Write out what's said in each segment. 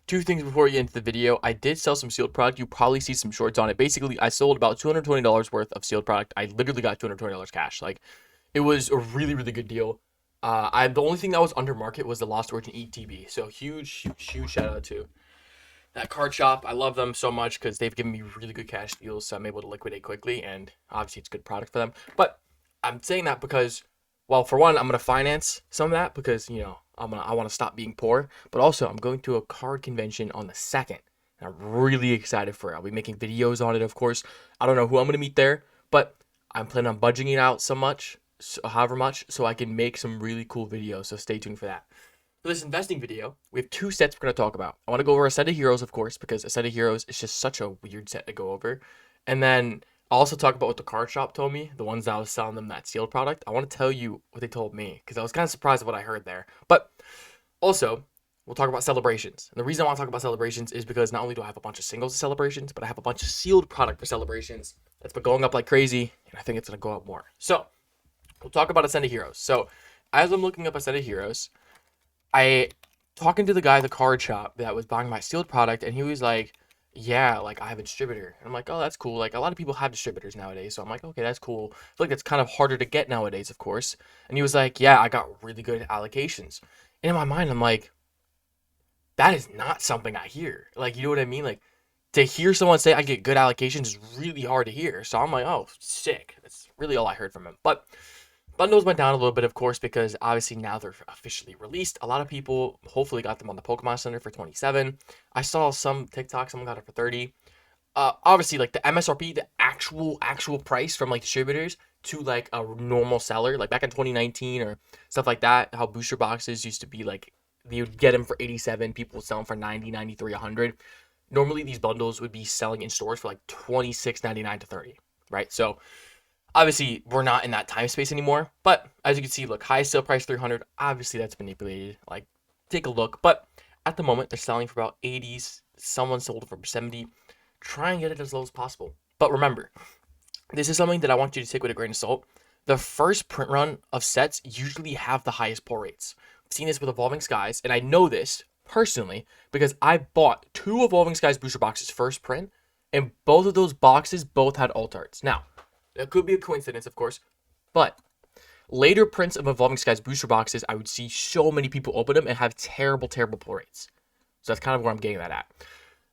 Two things before we get into the video. I did sell some sealed product. You probably see some shorts on it. Basically, I sold about $220 worth of sealed product. I literally got $220 cash. Like, it was a really, really good deal. The only thing that was under market was the Lost Origin ETB. So huge shout out to that card shop. I love them so much because they've given me really good cash deals, so I'm able to liquidate quickly, and obviously it's good product for them. But I'm saying that because, well, for one, I'm gonna finance some of that because I want to stop being poor. But also, I'm going to a card convention on the 2nd, and I'm really excited for it. I'll be making videos on it, of course. I don't know who I'm gonna meet there, but I'm planning on budgeting it out however much, so I can make some really cool videos. So stay tuned for that. For this investing video, we have two sets we're going to talk about. I want to go over a set of heroes, of course, because a set of heroes is just such a weird set to go over. And then I'll also talk about what the card shop told me, the ones that I was selling them that sealed product. I want to tell you what they told me, because I was kind of surprised at what I heard there. But also, we'll talk about celebrations. And the reason I want to talk about celebrations is because not only do I have a bunch of singles of celebrations, but I have a bunch of sealed product for celebrations that's been going up like crazy, and I think it's going to go up more. So, we'll talk about a set of heroes. So, as I'm looking up a set of heroes, I talking to the guy at the card shop that was buying my sealed product, and he was like, yeah, like I have a distributor. And I'm like, oh, that's cool. Like a lot of people have distributors nowadays. So I'm like, okay, that's cool. I feel like that's kind of harder to get nowadays, of course. And he was like, yeah, I got really good allocations. And in my mind, I'm like, that is not something I hear. Like, you know what I mean? Like, to hear someone say I get good allocations is really hard to hear. So I'm like, oh, sick. That's really all I heard from him. But bundles went down a little bit, of course, because obviously now they're officially released. A lot of people hopefully got them on the Pokemon Center for 27. I saw some TikTok, someone got it for 30. Obviously, like the MSRP, the actual price from like distributors to like a normal seller, like back in 2019 or stuff like that, how booster boxes used to be like you would get them for 87, people would sell them for 90, 93, 100. Normally, these bundles would be selling in stores for like 26.99 to 30, right? So obviously, we're not in that time space anymore. But as you can see, look, highest sale price 300. Obviously, that's manipulated. Like, take a look. But at the moment, they're selling for about 80s. Someone sold for 70. Try and get it as low as possible. But remember, this is something that I want you to take with a grain of salt. The first print run of sets usually have the highest pull rates. I've seen this with Evolving Skies, and I know this personally because I bought two Evolving Skies booster boxes first print, and both of those boxes both had alt arts. Now, that could be a coincidence, of course, but later prints of Evolving Skies booster boxes, I would see so many people open them and have terrible pull rates. So that's kind of where I'm getting that at.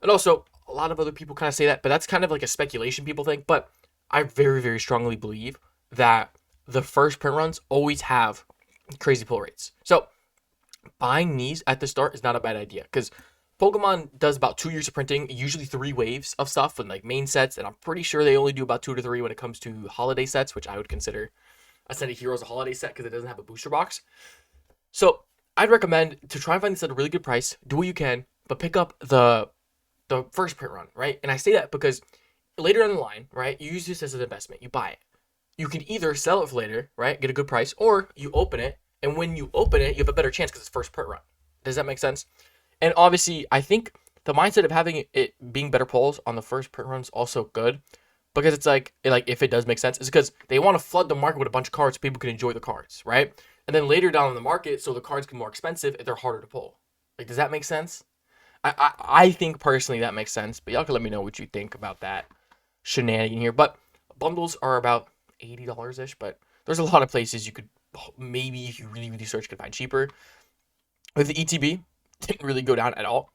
And also, a lot of other people kind of say that, but that's kind of like a speculation people think. But I very strongly believe that the first print runs always have crazy pull rates. So buying these at the start is not a bad idea because Pokemon does about 2 years of printing, usually 3 waves of stuff and like main sets, and I'm pretty sure they only do about 2 to 3 when it comes to holiday sets, which I would consider a set of heroes a holiday set because it doesn't have a booster box. So I'd recommend to try and find this at a really good price. Do what you can, but pick up the first print run, right? And I say that because later down the line, right, you use this as an investment. You buy it. You can either sell it for later, right, get a good price, or you open it, and when you open it, you have a better chance because it's first print run. Does that make sense? And obviously, I think the mindset of having it being better pulls on the first print run is also good because it's like if it does make sense, it's because they want to flood the market with a bunch of cards so people can enjoy the cards, right? And then later down in the market, so the cards get more expensive, they're harder to pull. Like, does that make sense? I think personally that makes sense, but y'all can let me know what you think about that shenanigan here. But bundles are about $80 ish, but there's a lot of places you could maybe, if you really search, could find cheaper. With the ETB, didn't really go down at all.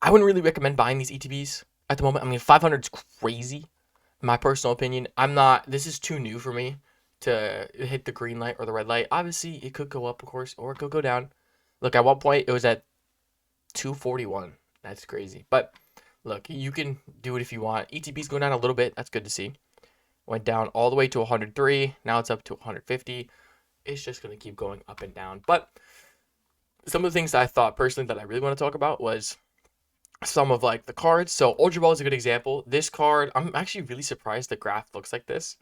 I wouldn't really recommend buying these ETBs at the moment. I mean, 500 is crazy, in my personal opinion. This is too new for me to hit the green light or the red light. Obviously, it could go up, of course, or it could go down. Look, at one point, it was at 241. That's crazy. But look, you can do it if you want. ETB's going down a little bit. That's good to see. Went down all the way to 103. Now it's up to 150. It's just going to keep going up and down. But some of the things that I thought personally that I really want to talk about was some of like the cards. So Ultra Ball is a good example. This card, I'm actually really surprised the graph looks like this.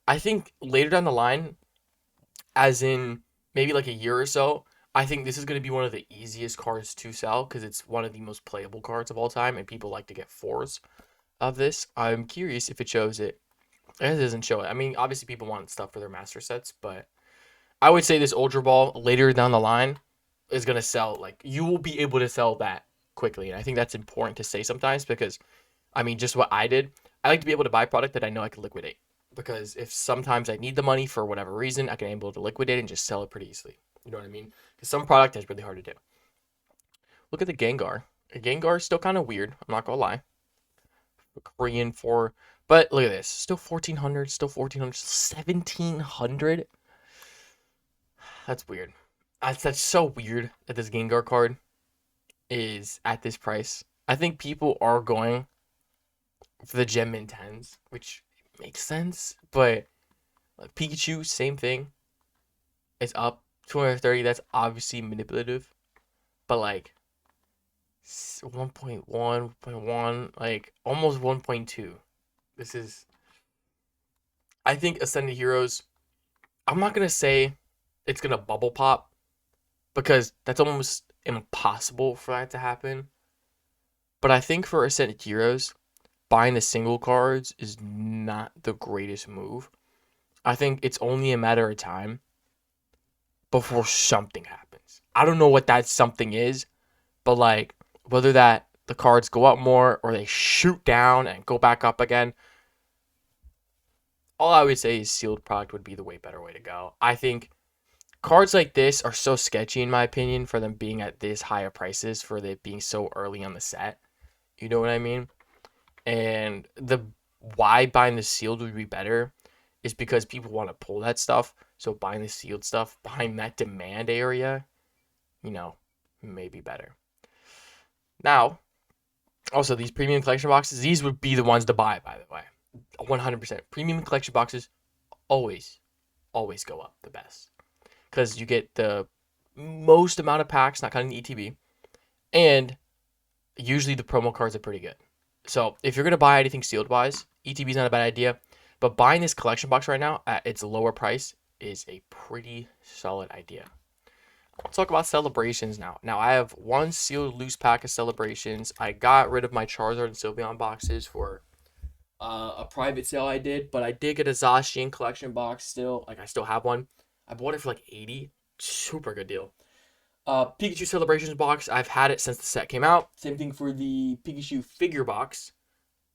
I think later down the line, as in maybe like a year or so, I think this is going to be one of the easiest cards to sell because it's one of the most playable cards of all time, and people like to get 4s of this. I'm curious if it shows it. It doesn't show it. I mean, obviously people want stuff for their master sets, but I would say this Ultra Ball later down the line is going to sell. Like, you will be able to sell that quickly. And I think that's important to say sometimes because, I mean, just what I did, I like to be able to buy product that I know I can liquidate. Because if sometimes I need the money for whatever reason, I can be able to liquidate and just sell it pretty easily. You know what I mean? Because some product is really hard to do. Look at the Gengar. The Gengar is still kind of weird. I'm not gonna lie. Korean for, but look at this. Still 1400. Still 1400. 1700. That's weird. That's so weird that this Gengar card is at this price. I think people are going for the Gem Mint 10s, which makes sense. But like Pikachu, same thing. It's up 230. That's obviously manipulative. But like 1.1, 1.1, like almost 1.2. This is, I think Ascended Heroes, I'm not going to say it's going to bubble pop because that's almost impossible for that to happen. But I think for Ascended Heroes, buying the single cards is not the greatest move. I think it's only a matter of time before something happens. I don't know what that something is, but like whether that the cards go up more or they shoot down and go back up again, all I would say is sealed product would be the way better way to go. I think cards like this are so sketchy in my opinion for them being at this higher prices for it being so early on the set. You know what I mean? And the why buying the sealed would be better is because people want to pull that stuff. So buying the sealed stuff behind that demand area, you know, may be better. Now, also these premium collection boxes, these would be the ones to buy, by the way. 100%. Premium collection boxes always go up the best. Because you get the most amount of packs, not counting the ETB. And usually the promo cards are pretty good. So if you're going to buy anything sealed wise, ETB is not a bad idea. But buying this collection box right now at its lower price is a pretty solid idea. I'll talk about Celebrations now. Now, I have one sealed loose pack of Celebrations. I got rid of my Charizard and Sylveon boxes for a private sale I did, but I did get a Zacian collection box still. Like, I still have one. I bought it for like 80. Super good deal. Pikachu Celebrations box. I've had it since the set came out. Same thing for the Pikachu figure box.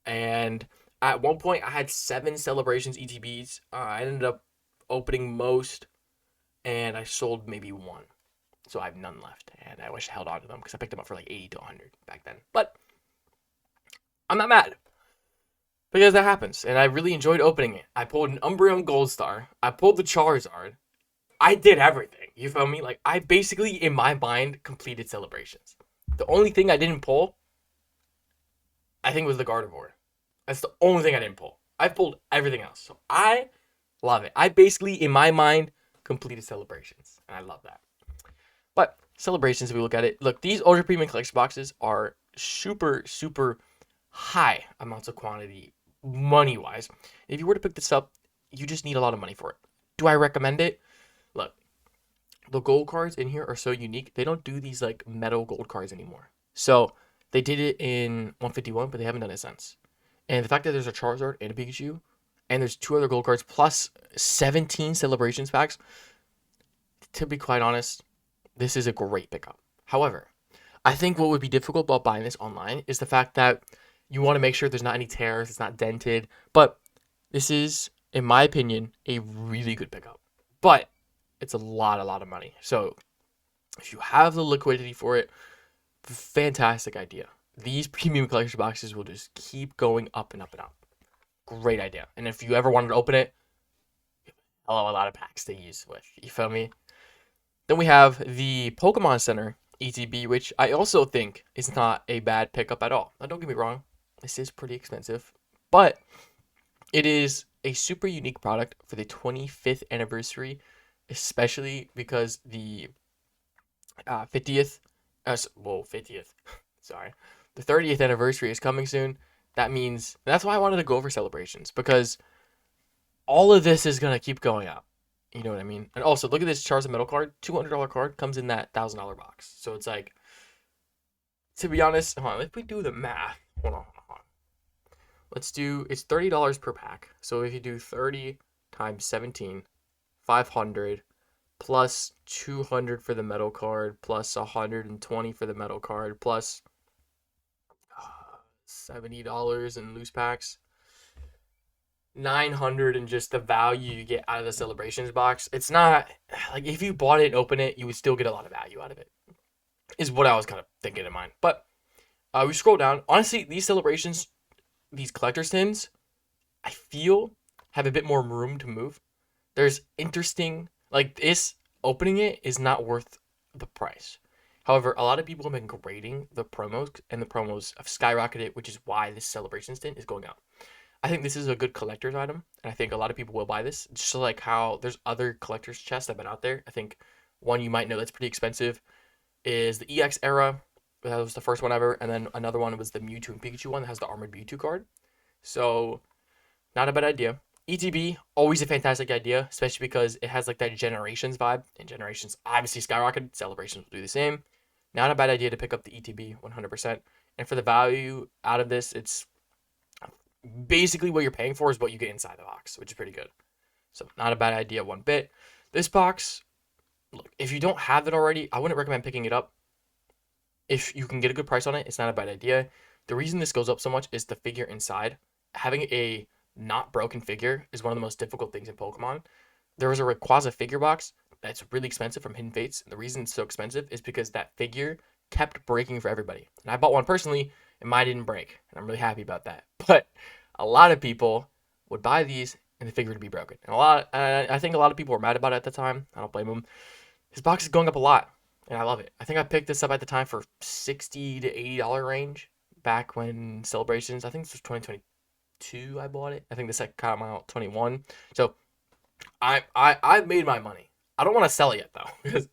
And at one point, I had 7 Celebrations ETBs. I ended up opening most, and I sold maybe 1. So I have none left, and I wish I held on to them because I picked them up for like 80 to 100 back then. But I'm not mad because that happens, and I really enjoyed opening it. I pulled an Umbreon Gold Star. I pulled the Charizard. I did everything. You feel me? Like, I basically, in my mind, completed Celebrations. The only thing I didn't pull, I think, was the Gardevoir. That's the only thing I didn't pull. I pulled everything else. So I love it. I basically, in my mind, completed Celebrations, and I love that. But Celebrations, if we look at it, look, these Ultra Premium Collection boxes are super, super high amounts of quantity, money-wise. If you were to pick this up, you just need a lot of money for it. Do I recommend it? Look, the gold cards in here are so unique. They don't do these, like, metal gold cards anymore. So, they did it in 151, but they haven't done it since. And the fact that there's a Charizard and a Pikachu, and there's 2 other gold cards, plus 17 Celebrations packs, to be quite honest, this is a great pickup. However, I think what would be difficult about buying this online is the fact that you want to make sure there's not any tears, it's not dented. But this is, in my opinion, a really good pickup. But it's a lot of money. So if you have the liquidity for it, fantastic idea. These premium collection boxes will just keep going up and up and up. Great idea. And if you ever wanted to open it, a lot of packs to use with. You feel me? Then we have the Pokemon Center ETB, which I also think is not a bad pickup at all. Now, don't get me wrong. This is pretty expensive, but it is a super unique product for the 25th anniversary, especially because the 50th, 50th, sorry, the 30th anniversary is coming soon. That means, that's why I wanted to go over Celebrations, because all of this is going to keep going up. You know what I mean? And also, look at this Charizard Metal card. $200 card comes in that $1,000 box. So it's like, to be honest, hold on, if we do the math, hold on. Let's do, it's $30 per pack. So if you do 30 times 17, 500, plus 200 for the metal card, plus 120 for the metal card, plus $70 in loose packs. 900 and just the value you get out of the Celebrations box. It's not like if you bought it and opened it, you would still get a lot of value out of it. Is what I was kind of thinking in mind. But we scroll down. Honestly, these Celebrations, these collector's tins, I feel have a bit more room to move. There's interesting, like this opening it is not worth the price. However, a lot of people have been grading the promos, and the promos have skyrocketed, which is why this Celebrations tin is going up. I think this is a good collector's item, and I think a lot of people will buy this. Just like how there's other collector's chests that have been out there. I think one you might know that's pretty expensive is the EX era. That was the first one ever, and then another one was the Mewtwo and Pikachu one that has the Armored Mewtwo card. So, not a bad idea. ETB, always a fantastic idea, especially because it has like that Generations vibe, and Generations obviously skyrocketed. Celebrations will do the same. Not a bad idea to pick up the ETB 100%. And for the value out of this, it's basically what you're paying for is what you get inside the box, which is pretty good. So not a bad idea one bit. This box, look, if you don't have it already, I wouldn't recommend picking it up. If you can get a good price on it, it's not a bad idea. The reason this goes up so much is the figure inside. Having a not broken figure is one of the most difficult things in Pokemon. There was a Rayquaza figure box that's really expensive from Hidden Fates. And the reason it's so expensive is because that figure kept breaking for everybody. And I bought one personally, and mine didn't break. And I'm really happy about that. But a lot of people would buy these and the figure would be broken. And I think a lot of people were mad about it at the time. I don't blame them. His box is going up a lot, and I love it. I think I picked this up at the time for $60 to $80 range back when Celebrations. I think this was 2022. I bought it. I think the second came out 21. So I made my money. I don't want to sell it yet though because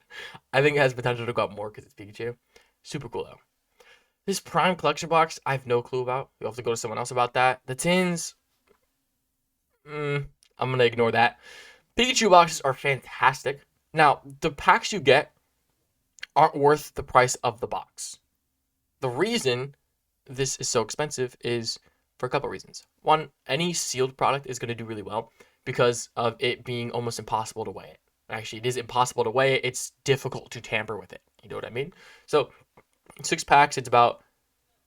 I think it has potential to go up more because it's Pikachu. Super cool though. This Prime Collection box, I have no clue about. You'll have to go to someone else about that. The tins, I'm going to ignore that. Pikachu boxes are fantastic. Now, the packs you get aren't worth the price of the box. The reason this is so expensive is for a couple reasons. One, any sealed product is going to do really well because of it being almost impossible to weigh it. Actually, it is impossible to weigh it. It's difficult to tamper with it. You know what I mean? So, 6 packs, it's about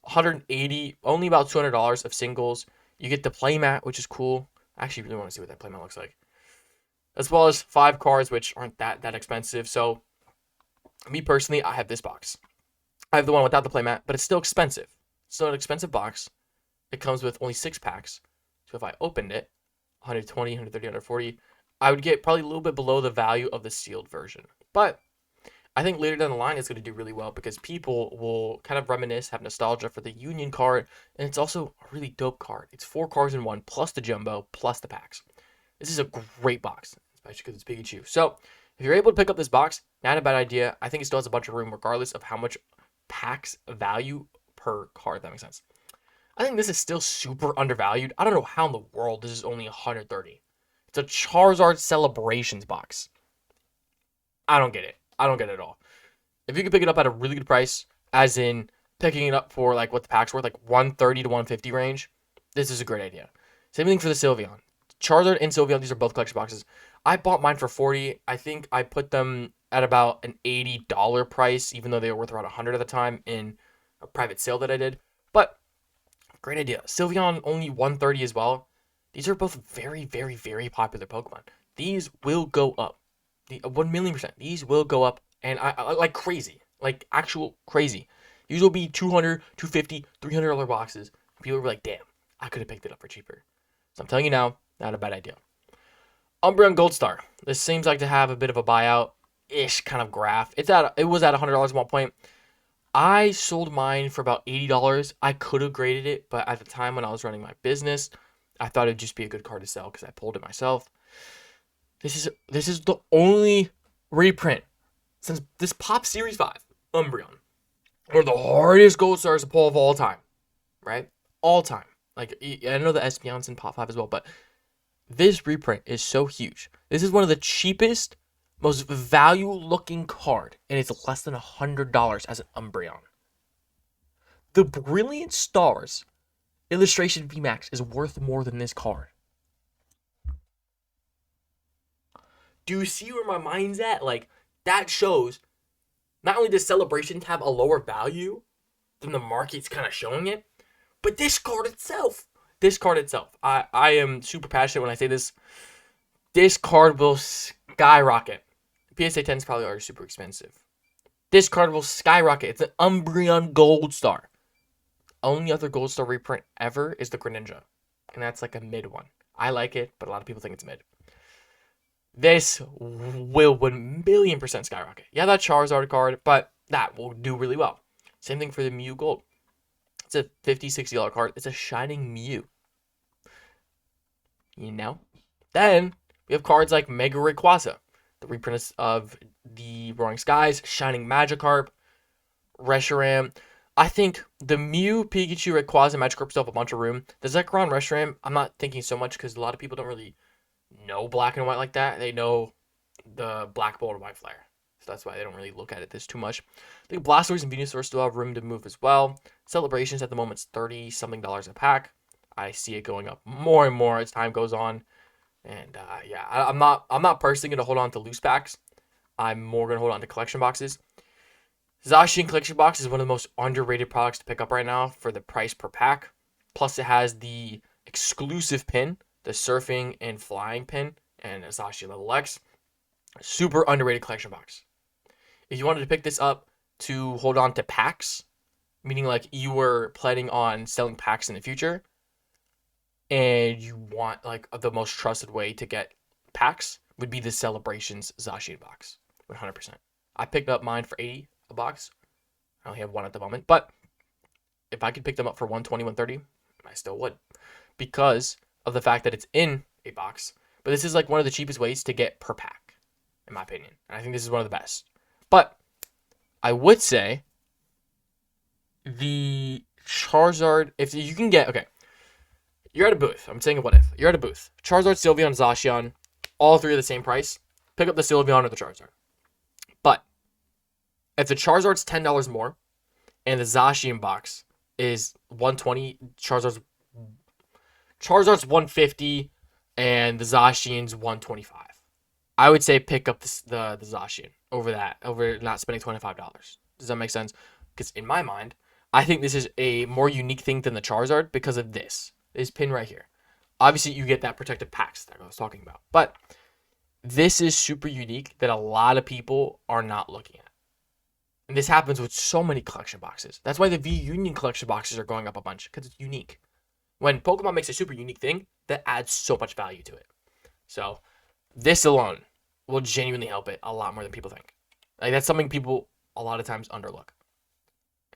180, only about $200 of singles. You get the playmat, which is cool. I actually really want to see what that playmat looks like. As well as 5 cards, which aren't that expensive. So, me personally, I have this box. I have the one without the playmat, but it's still expensive. It's still an expensive box. It comes with only 6 packs. So, if I opened it, 120, 130, 140, I would get probably a little bit below the value of the sealed version. But I think later down the line, it's going to do really well because people will kind of reminisce, have nostalgia for the Union card, and it's also a really dope card. It's 4 cards in one, plus the Jumbo, plus the packs. This is a great box, especially because it's Pikachu. So, if you're able to pick up this box, not a bad idea. I think it still has a bunch of room regardless of how much packs value per card, if that makes sense. I think this is still super undervalued. I don't know how in the world this is only 130. It's a Charizard Celebrations box. I don't get it. I don't get it at all. If you can pick it up at a really good price, as in picking it up for like what the pack's worth, like 130 to 150 range, this is a great idea. Same thing for the Sylveon. Charizard and Sylveon, these are both collection boxes. I bought mine for $40. I think I put them at about an $80 price, even though they were worth around $100 at the time in a private sale that I did. But great idea. Sylveon only 130 as well. These are both very, very, very popular Pokemon. These will go up. 1,000,000%. These will go up, and I like crazy, like actual crazy. These will be $200, $250, $300 boxes. People will be like, damn, I could have picked it up for cheaper. So I'm telling you now, not a bad idea. Umbreon Gold Star. This seems like to have a bit of a buyout-ish kind of graph. It was at $100 at one point. I sold mine for about $80. I could have graded it, but at the time when I was running my business, I thought it'd just be a good card to sell because I pulled it myself. This is the only reprint since this Pop Series 5 Umbreon. One of the hardest Gold Stars to pull of all time, right? All time. Like, I know the Espeon's in Pop 5 as well, but this reprint is so huge. This is one of the cheapest, most value-looking card, and it's less than $100 as an Umbreon. The Brilliant Stars illustration VMAX is worth more than this card. Do you see where my mind's at? Like, that shows not only does Celebrations have a lower value than the market's kind of showing it, But this card itself, I am super passionate when I say this. This card will skyrocket. PSA 10 is probably already super expensive. This card will skyrocket. It's an Umbreon Gold Star. Only other Gold Star reprint ever is the Greninja. And that's like a mid one. I like it, but a lot of people think it's mid. This will 1,000,000% skyrocket. Yeah, that Charizard card, but that will do really well. Same thing for the Mew Gold. It's a $50, $60 card. It's a Shining Mew. You know? Then we have cards like Mega Rayquaza, the reprint of the Roaring Skies, Shining Magikarp, Reshiram. I think the Mew, Pikachu, Rayquaza, Magikarp still have a bunch of room. The Zekrom, Reshiram, I'm not thinking so much because a lot of people don't really know black and white like that. They know the Black Bolt and White Flare. So that's why they don't really look at it this too much. I think Blastoise and Venusaur still have room to move as well. Celebrations at the moment is $30-something a pack. I see it going up more and more as time goes on. And yeah, I'm not personally gonna hold on to loose packs. I'm more gonna hold on to collection boxes. Zacian collection box is one of the most underrated products to pick up right now for the price per pack. Plus, it has the exclusive pin, the surfing and flying pin, and a Zacian level X. Super underrated collection box. If you wanted to pick this up to hold on to packs, meaning like you were planning on selling packs in the future, and you want like the most trusted way to get packs, would be the Celebrations Zacian box, 100%. I picked up mine for $80 a box. I only have one at the moment, but if I could pick them up for $120, $130, I still would, because of the fact that it's in a box. But this is like one of the cheapest ways to get per pack, in my opinion. And I think this is one of the best. But I would say the Charizard, if you can get, okay, you're at a booth. I'm saying a what if. You're at a booth. Charizard, Sylveon, Zacian, all three are the same price. Pick up the Sylveon or the Charizard. But if the Charizard's $10 more and the Zacian box is $120, Charizard's $150 and the Zacian's $125. I would say pick up the Zacian over not spending $25. Does that make sense? Because in my mind, I think this is a more unique thing than the Charizard because of this pin right here. Obviously, you get that protective packs that I was talking about. But this is super unique that a lot of people are not looking at. And this happens with so many collection boxes. That's why the V-Union collection boxes are going up a bunch, because it's unique. When Pokemon makes a super unique thing, that adds so much value to it. So this alone will genuinely help it a lot more than people think. Like, that's something people a lot of times underlook.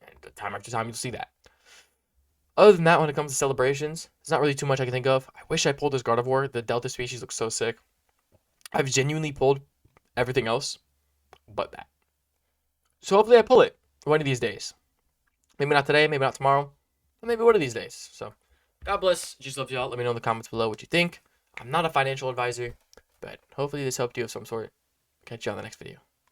And time after time, you'll see that. Other than that, when it comes to celebrations, there's not really too much I can think of. I wish I pulled this Gardevoir. The Delta species looks so sick. I've genuinely pulled everything else but that. So hopefully I pull it one of these days. Maybe not today, maybe not tomorrow, but maybe one of these days. So God bless. Just love y'all. Let me know in the comments below what you think. I'm not a financial advisor, but hopefully this helped you of some sort. Catch you on the next video.